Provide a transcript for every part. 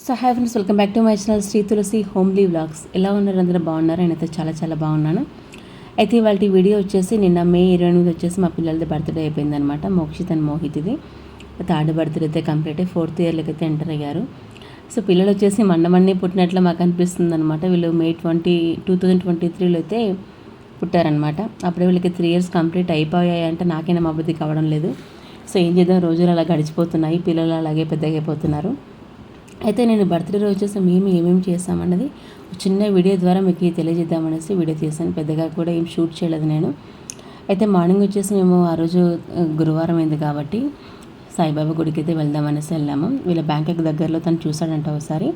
So hi friends, welcome back to my channel Sri Tulasi homely vlogs. ఎలా ఉన్నారు? అందరూ బాగున్నారు? నేనైతే చాలా బాగున్నాను. అయితే ఇవాళ వీడియో వచ్చేసి నిన్న మే 28 వచ్చేసి మా పిల్లలది బర్త్డే అయిపోయిందనమాట. మోక్షిత్ అండ్ మోహిత్ది థర్డ్ బర్త్డే అయితే కంప్లీట్ అయ్యి 4th ఇయర్లోకి అయితే ఎంటర్ అయ్యారు. సో పిల్లలు వచ్చేసి మండమన్నీ పుట్టినట్లు మాకు అనిపిస్తుంది అనమాట. వీళ్ళు మే 2023లో అయితే పుట్టారనమాట. అప్పుడే వీళ్ళకి 3 years కంప్లీట్ అయిపోయాయి అంటే నాకైనా మా బుద్ధి కావడం లేదు. సో ఏం చేద్దాం, రోజులు అలా గడిచిపోతున్నాయి, పిల్లలు అలాగే పెద్దగా అయిపోతున్నారు. అయితే నేను బర్త్డే రోజు వచ్చేసి మేము ఏమేమి చేస్తామన్నది చిన్న వీడియో ద్వారా మీకు తెలియజేద్దామనేసి వీడియో తీసాను. పెద్దగా కూడా ఏం షూట్ చేయలేదు నేను. అయితే మార్నింగ్ వచ్చేసి మేము ఆ రోజు గురువారం అయింది కాబట్టి సాయిబాబా గుడికి అయితే వెళ్దామనేసి వెళ్ళాము. వీళ్ళ బ్యాంకుకి దగ్గరలో తను చూసాడంట ఒకసారి.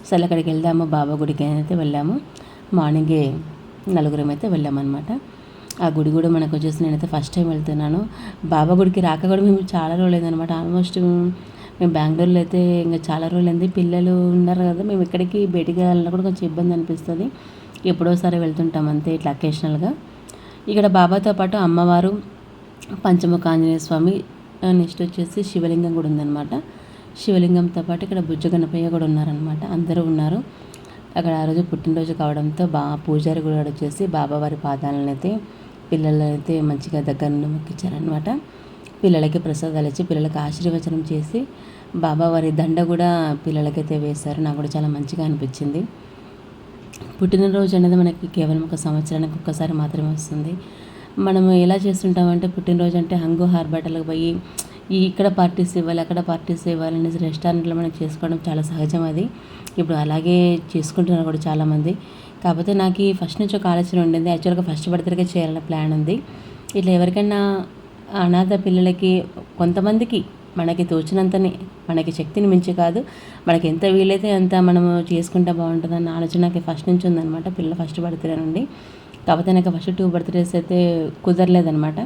అసలు అక్కడికి వెళ్దాము బాబా గుడికి అయితే వెళ్ళాము. మార్నింగే నలుగురం అయితే వెళ్ళామన్నమాట. ఆ గుడి కూడా మనకు వచ్చేసి నేనైతే ఫస్ట్ టైం వెళ్తున్నాను. బాబా గుడికి రాక కూడా మేము చాలా రోజులైందనమాట. ఆల్మోస్ట్ మేము బెంగళూరులో అయితే ఇంకా చాలా రోజులైంది. పిల్లలు ఉన్నారు కదా, మేము ఇక్కడికి బయటికి వెళ్ళాలన్నా కూడా కొంచెం ఇబ్బంది అనిపిస్తుంది. ఎప్పుడోసారి వెళ్తుంటాం అంతే, ఇట్లా అకేషనల్గా. ఇక్కడ బాబాతో పాటు అమ్మవారు, పంచముఖ ఆంజనేయ స్వామి, నెక్స్ట్ వచ్చేసి శివలింగం కూడా ఉందన్నమాట. శివలింగంతో పాటు ఇక్కడ బుజ్జ గణపయ్య కూడా ఉన్నారనమాట. అందరూ ఉన్నారు అక్కడ. ఆ రోజు పుట్టినరోజు కావడంతో పూజారి కూడా వచ్చేసి బాబావారి పాదాలను అయితే పిల్లలు అయితే మంచిగా దగ్గర నుండి మొక్కిచ్చారనమాట. పిల్లలకి ప్రసాదాలు ఇచ్చి పిల్లలకి ఆశీర్వచనం చేసి బాబావారి దండ కూడా పిల్లలకైతే వేశారు. నాకు కూడా చాలా మంచిగా అనిపించింది. పుట్టినరోజు అనేది మనకి కేవలం ఒక సంవత్సరానికి ఒక్కసారి మాత్రమే వస్తుంది. మనం ఎలా చేస్తుంటామంటే పుట్టినరోజు అంటే హంగు హార్బటలకు పోయి ఇక్కడ పార్టీస్ ఇవ్వాలి, అక్కడ పార్టీస్ ఇవ్వాలి అనేసి రెస్టారెంట్లో మనం చేసుకోవడం చాలా సహజం. అది ఇప్పుడు అలాగే చేసుకుంటున్నారు కూడా చాలామంది. కాకపోతే నాకు ఫస్ట్ నుంచి ఒక ఆలోచన ఉండింది. యాక్చువల్గా ఫస్ట్ బర్త్డేకే చేయాలన్న ప్లాన్ ఉంది. ఇట్లా ఎవరికైనా అనాథ పిల్లలకి కొంతమందికి మనకి తోచినంతనే, మనకి శక్తిని మించి కాదు, మనకి ఎంత వీలైతే అంత మనము చేసుకుంటే బాగుంటుందన్న ఆలోచన నాకు ఫస్ట్ నుంచి ఉందన్నమాట, పిల్లల ఫస్ట్ బర్త్డే నుండి. కాకపోతే నాకు ఫస్ట్ 2 birthdays అయితే కుదరలేదనమాట.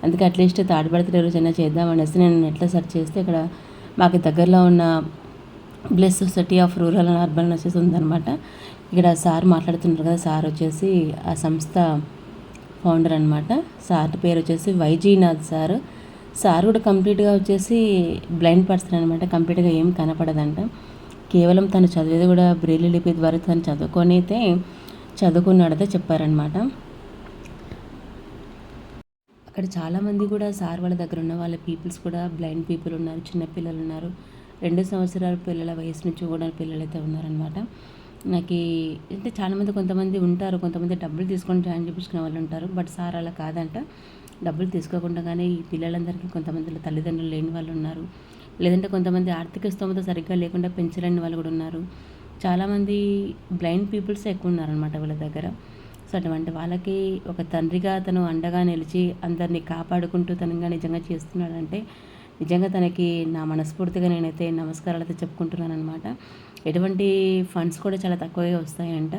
అందుకే అట్లీస్ట్ థర్డ్ బర్త్డే రోజైనా చేద్దామనేసి నేను నెట్లో సెర్చ్ చేస్తే ఇక్కడ మాకు దగ్గరలో ఉన్న bless society of rural and urban వచ్చేసి ఉందన్నమాట. ఇక్కడ సార్ మాట్లాడుతున్నారు కదా, సార్ వచ్చేసి ఆ సంస్థ ఫౌండర్ అనమాట. సార్ పేరు వచ్చేసి వైజీనాథ్ సార్. సార్ కూడా కంప్లీట్గా వచ్చేసి బ్లైండ్ పర్సన్ అనమాట. కంప్లీట్గా ఏం కనపడదంట. కేవలం తను చదివేది కూడా బ్రెయిలీ లిపి ద్వారా తను చదువుకున్నాడైతే చెప్పారనమాట. అక్కడ చాలామంది కూడా సార్ వాళ్ళ దగ్గర ఉన్న వాళ్ళ పీపుల్స్ కూడా బ్లైండ్ పీపుల్ ఉన్నారు, చిన్నపిల్లలు ఉన్నారు, 2 సంవత్సరాల పిల్లల వయసు నుంచి కూడా పిల్లలు అయితే ఉన్నారనమాట. నాకు అంటే చాలామంది కొంతమంది ఉంటారు, కొంతమంది డబ్బులు తీసుకొని జాయిన్ చేయించుకునే వాళ్ళు ఉంటారు. బట్ సార్ అలా కాదంట. డబ్బులు తీసుకోకుండా కానీ ఈ పిల్లలందరికీ కొంతమంది తల్లిదండ్రులు లేని వాళ్ళు ఉన్నారు, లేదంటే కొంతమంది ఆర్థిక స్తోమత సరిగ్గా లేకుండా పెంచలేని వాళ్ళు కూడా ఉన్నారు. చాలామంది బ్లైండ్ పీపుల్స్ ఎక్కువ ఉన్నారనమాట వీళ్ళ దగ్గర. సో అటువంటి వాళ్ళకి ఒక తండ్రిగా తను అండగా నిలిచి అందరినీ కాపాడుకుంటూ తనగా నిజంగా చేస్తున్నాడంటే నిజంగా తనకి నా మనస్ఫూర్తిగా నేనైతే నమస్కారాలు అయితే చెప్పుకుంటున్నాను అనమాట. ఎటువంటి ఫండ్స్ కూడా చాలా తక్కువగా వస్తాయంట.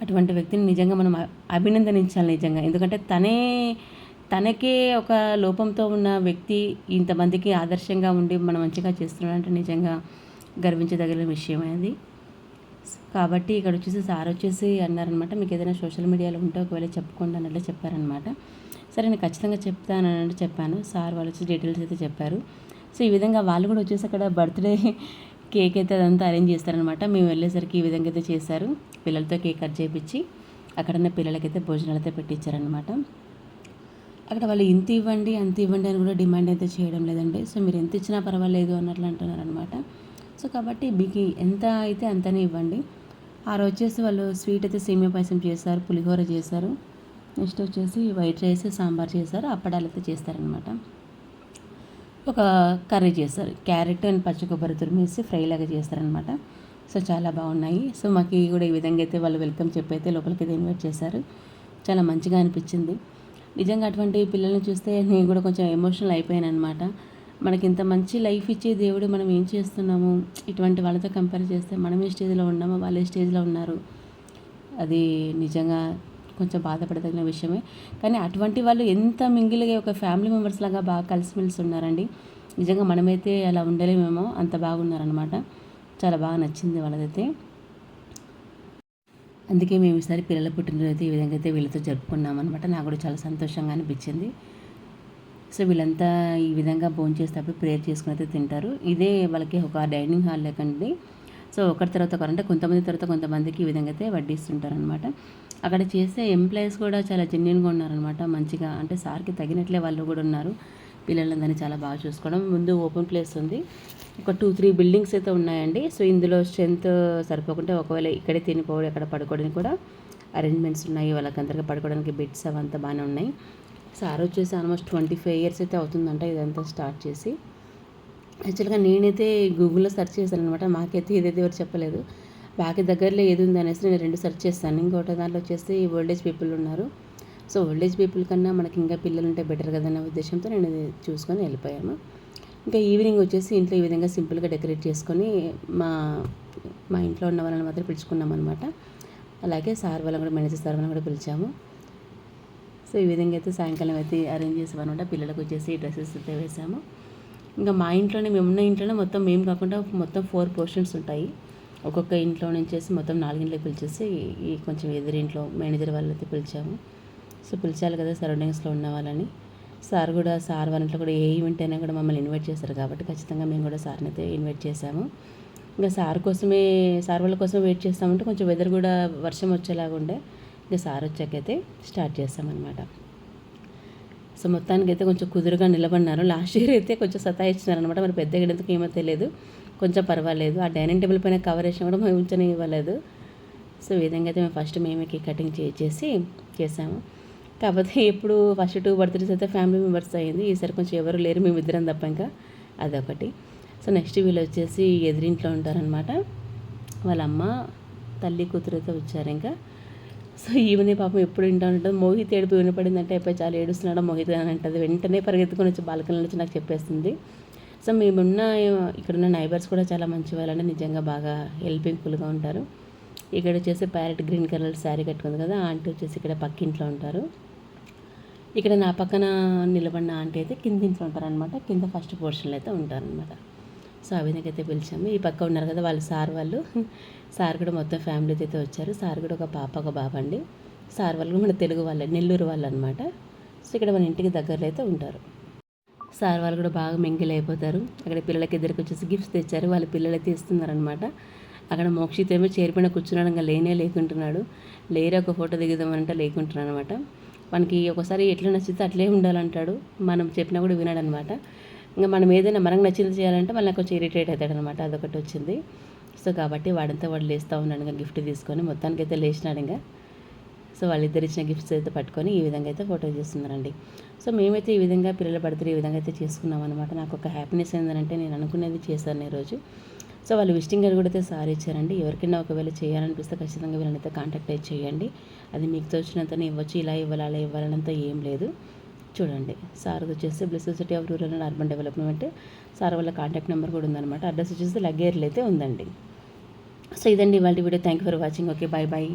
అటువంటి వ్యక్తిని నిజంగా మనం అభినందించాలి నిజంగా. ఎందుకంటే తనకే ఒక లోపంతో ఉన్న వ్యక్తి ఇంతమందికి ఆదర్శంగా ఉండి మనం మంచిగా చేస్తున్నాడంటే నిజంగా గర్వించదగిన విషయం అది. కాబట్టి ఇక్కడ వచ్చేసి సార్ వచ్చేసి అన్నారనమాట, మీకు ఏదైనా సోషల్ మీడియాలో ఉంటే ఒకవేళ చెప్పుకోండి అన్నట్లు చెప్పారనమాట. సరే నేను ఖచ్చితంగా చెప్తానంటే చెప్పాను. సార్ వాళ్ళు వచ్చి డీటెయిల్స్ అయితే చెప్పారు. సో ఈ విధంగా వాళ్ళు కూడా వచ్చేసి అక్కడ బర్త్డే కేక్ అయితే అదంతా అరేంజ్ చేస్తారనమాట. మేము వెళ్ళేసరికి ఈ విధంగా అయితే చేశారు. పిల్లలతో కేక్ కట్ చేయించి అక్కడన్న పిల్లలకైతే భోజనాలు అయితే పెట్టించారనమాట. అక్కడ వాళ్ళు ఇంత ఇవ్వండి అంత ఇవ్వండి అని కూడా డిమాండ్ అయితే చేయడం లేదండి. సో మీరు ఎంత ఇచ్చినా పర్వాలేదు అన్నట్లు అంటున్నారనమాట. సో కాబట్టి మీకు ఎంత అయితే అంతనే ఇవ్వండి. ఆ రోజు వచ్చేసి వాళ్ళు స్వీట్ అయితే సేమియా పాయసం చేశారు, పులిహోర చేశారు, నెక్స్ట్ వచ్చేసి వైట్ రైస్, సాంబార్ చేశారు, అప్పడాలు అయితే చేస్తారనమాట. ఒక కర్రీ చేస్తారు, క్యారెట్ అండ్ పచ్చి కొబ్బరి తురిమేసి ఫ్రై లాగా చేస్తారనమాట. సో చాలా బాగున్నాయి. సో మాకు కూడా ఈ విధంగా అయితే వాళ్ళు వెల్కమ్ చెప్పి అయితే లోపలికి అయితే ఇన్వైట్ చేశారు. చాలా మంచిగా అనిపించింది నిజంగా. అటువంటి పిల్లల్ని చూస్తే నేను కూడా కొంచెం ఎమోషనల్ అయిపోయాను అనమాట. మనకి ఇంత మంచి లైఫ్ ఇచ్చే దేవుడు మనం ఏం చేస్తున్నాము, ఇటువంటి వాళ్ళతో కంపేర్ చేస్తే మనం ఏ స్టేజ్లో ఉన్నామో వాళ్ళు ఏ స్టేజ్లో ఉన్నారు, అది నిజంగా కొంచెం బాధపడదగిన విషయమే. కానీ అటువంటి వాళ్ళు ఎంత మింగిలిగా ఒక ఫ్యామిలీ మెంబర్స్ లాగా బాగా కలిసిమెలిసి ఉన్నారండి. నిజంగా మనమైతే అలా ఉండలేమేమో, అంత బాగున్నారనమాట. చాలా బాగా నచ్చింది వాళ్ళదైతే. అందుకే మేము ఈసారి పిల్లల పుట్టినరోజు అయితే ఈ విధంగా అయితే వీళ్ళతో జరుపుకున్నాం అనమాట. నాకు కూడా చాలా సంతోషంగా అనిపించింది. సో వీళ్ళంతా ఈ విధంగా భోంచేసేటప్పుడు ప్రేయర్ చేసుకుని అయితే తింటారు. ఇదే వాళ్ళకి ఒక డైనింగ్ హాల్ లేకండి. సో ఒకరి తర్వాత ఒకరు అంటే కొంతమంది తర్వాత కొంతమందికి ఈ విధంగా అయితే వడ్డిస్తుంటారనమాట. అక్కడ చేసే ఎంప్లాయీస్ కూడా చాలా జెన్యూన్గా ఉన్నారనమాట. మంచిగా అంటే సార్కి తగినట్లే వాళ్ళు కూడా ఉన్నారు. పిల్లలందరినీ చాలా బాగా చూసుకోవడం. ముందు ఓపెన్ ప్లేస్ ఉంది. ఒక 2-3 బిల్డింగ్స్ అయితే ఉన్నాయండి. సో ఇందులో స్ట్రెంత్ సరిపోకుంటే ఒకవేళ ఇక్కడే తినిపోవడం ఎక్కడ పడుకోవడానికి కూడా అరేంజ్మెంట్స్ ఉన్నాయి. వాళ్ళకందరికీ పడుకోవడానికి బెడ్స్ అవంతా బాగానే ఉన్నాయి. సార్ వచ్చేసి ఆల్మోస్ట్ 25 ఇయర్స్ అయితే అవుతుందంట ఇదంతా స్టార్ట్ చేసి. యాక్చువల్గా నేనైతే గూగుల్లో సెర్చ్ చేశాను అనమాట. మాకైతే ఇదైతే ఎవరు చెప్పలేదు. బాగా దగ్గరలో ఏది ఉంది అనేసి నేను 2 సెర్చ్ చేస్తాను. ఇంకోటి దాంట్లో వచ్చేసి ఓల్డేజ్ పీపుల్ ఉన్నారు. సో ఓల్డేజ్ పీపుల్ కన్నా మనకి ఇంకా పిల్లలు ఉంటే బెటర్ కదన్న ఉద్దేశంతో నేను ఇది చూసుకొని వెళ్ళిపోయాము. ఇంకా ఈవినింగ్ వచ్చేసి ఇంట్లో ఈ విధంగా సింపుల్గా డెకరేట్ చేసుకొని మా మా ఇంట్లో ఉన్న వాళ్ళని మాత్రం పిలుచుకున్నాం అనమాట. అలాగే సార్ వాళ్ళని కూడా మేనేజర్ సార్ వాళ్ళని కూడా పిలిచాము. సో ఈ విధంగా అయితే సాయంకాలం అయితే అరేంజ్ చేసామన్నమాట. పిల్లలకు వచ్చేసి డ్రెస్సెస్ అయితే వేసాము. ఇంకా మా ఇంట్లోనే మేమున్న ఇంట్లోనే మొత్తం మేము కాకుండా మొత్తం 4 పోర్షన్స్ ఉంటాయి. ఒక్కొక్క ఇంట్లో నుంచేసి మొత్తం 4 ఇంట్లోకి పిలిచేసి ఈ కొంచెం ఎదురింట్లో మేనేజర్ వాళ్ళైతే పిలిచాము. సో పిలిచాలి కదా సరౌండింగ్స్లో ఉన్న వాళ్ళని. సార్ వాళ్ళ ఇంట్లో కూడా ఏ ఈవెంట్ అయినా కూడా మమ్మల్ని ఇన్వైట్ చేశారు కాబట్టి ఖచ్చితంగా మేము కూడా సార్ని అయితే ఇన్వైట్ చేసాము. ఇంకా సార్ వాళ్ళ కోసమే వెయిట్ చేస్తామంటే కొంచెం వెదర్ కూడా వర్షం వచ్చేలాగా ఉండే. ఇంకా సార్ వచ్చాకైతే స్టార్ట్ చేస్తామన్నమాట. సో మొత్తానికైతే కొంచెం కుదురుగా నిలబడినారు. లాస్ట్ ఇయర్ అయితే కొంచెం సతాయిచ్చినారనమాట. మరి పెద్దగా ఎందుకు ఏమో తెలియదు, కొంచెం పర్వాలేదు. ఆ డైనింగ్ టేబుల్ పైన కవర్ వేసిన కూడా మేము ఉంచని ఇవ్వలేదు. సో ఈ విధంగా అయితే మేము ఫస్ట్ మేమే కేక్ కటింగ్ చేసాము. కాకపోతే ఎప్పుడు ఫస్ట్ 2 బర్త్డేస్ అయితే ఫ్యామిలీ మెంబర్స్ అయ్యింది. ఈసారి కొంచెం ఎవరు లేరు, మేము ఇద్దరం తప్ప ఇంకా అదొకటి. సో నెక్స్ట్ వీళ్ళు వచ్చేసి ఎదురింట్లో ఉంటారనమాట. వాళ్ళ అమ్మ తల్లి కూతురు అయితే వచ్చారు ఇంకా. సో ఈవెనే పాపం ఎప్పుడు వింటూ ఉంటుంది. మోహిత్ ఏడుపు వినపడిందంటే అయిపోయి చాలా ఏడుస్తున్నాడు మోహిత్ అని అంటుంది. వెంటనే పరిగెత్తుకొని వచ్చి బాల్కనీలో వచ్చి నాకు చెప్పేస్తుంది. సో ఇక్కడున్న నైబర్స్ కూడా చాలా మంచి వాళ్ళంటే నిజంగా బాగా హెల్పింగ్ఫుల్గా ఉంటారు. ఇక్కడ వచ్చేసి ప్యారెట్ గ్రీన్ కలర్ శారీ కట్టుకుంది కదా, ఆంటీ వచ్చేసి ఇక్కడ పక్కింట్లో ఉంటారు. ఇక్కడ నా పక్కన నిలబడిన ఆంటీ అయితే కింద ఇంట్లో ఉంటారనమాట. కింద ఫస్ట్ పోర్షన్లో అయితే ఉంటారనమాట. సో ఆ విధంగా అయితే పిలిచాము. ఈ పక్క ఉన్నారు కదా వాళ్ళు సార్ కూడా మొత్తం ఫ్యామిలీతో అయితే వచ్చారు. సార్ కూడా ఒక పాప ఒక బాబు అండి. సార్ వాళ్ళు మన తెలుగు వాళ్ళే, నెల్లూరు వాళ్ళు అనమాట. సో ఇక్కడ మన ఇంటికి దగ్గరలో అయితే ఉంటారు. సార్ వాళ్ళు కూడా బాగా మింగిల్ అయిపోతారు. అక్కడ పిల్లలకి ఇద్దరికి వచ్చేసి గిఫ్ట్స్ తెచ్చారు. వాళ్ళ పిల్లలైతే ఇస్తున్నారనమాట. అక్కడ మోక్షిత్ ఏమో చేరిపోయిన కూర్చున్నాడు, ఇంకా లేకుంటున్నాడు. లేరే ఒక ఫోటో దిగుదామనంటే లేకుంటున్నాడు అనమాట. మనకి ఒకసారి ఎట్లా నచ్చితే అట్లే ఉండాలంటాడు. మనం చెప్పినా కూడా వినాడనమాట. ఇంకా మనం ఏదైనా మనకు నచ్చింది చేయాలంటే మళ్ళీ కొంచెం ఇరిటేట్ అవుతాడు అనమాట. అదొకటి వచ్చింది. సో కాబట్టి వాడు లేస్తూ ఉన్నాడు ఇంకా గిఫ్ట్ తీసుకొని. మొత్తానికైతే లేచినాడు ఇంకా. సో వాళ్ళిద్దరు ఇచ్చిన గిఫ్ట్స్ అయితే పట్టుకొని ఈ విధంగా అయితే ఫోటో చేస్తున్నారండి. సో మేమైతే ఈ విధంగా పిల్లల బర్త్డే ఈ విధంగా అయితే చేసుకున్నాం అనమాట. నాకు ఒక హ్యాపీనెస్ ఏంటంటే నేను అనుకునేది చేశాను ఈరోజు. సో వాళ్ళు విజిటింగ్ కార్డ్ కూడా అయితే సార్ ఇచ్చారండి. ఎవరికైనా ఒకవేళ చేయాలనిపిస్తే ఖచ్చితంగా వీళ్ళనైతే కాంటాక్ట్ అయితే చేయండి. అది మీకు తోచినంతనే ఇవ్వచ్చు, ఇలా ఇవ్వాలి అలా ఇవ్వాలనంత ఏం లేదు. చూడండి సార్ వచ్చేసి blessed society of rural and urban development. Sir వాళ్ళ కాంటాక్ట్ నెంబర్ కూడా ఉందన్నమాట. అడ్రస్ వచ్చేసి లగ్గేర్లు అయితే ఉందండి. సో ఇదండి ఇవాళ video. Thank you for watching. Okay, bye.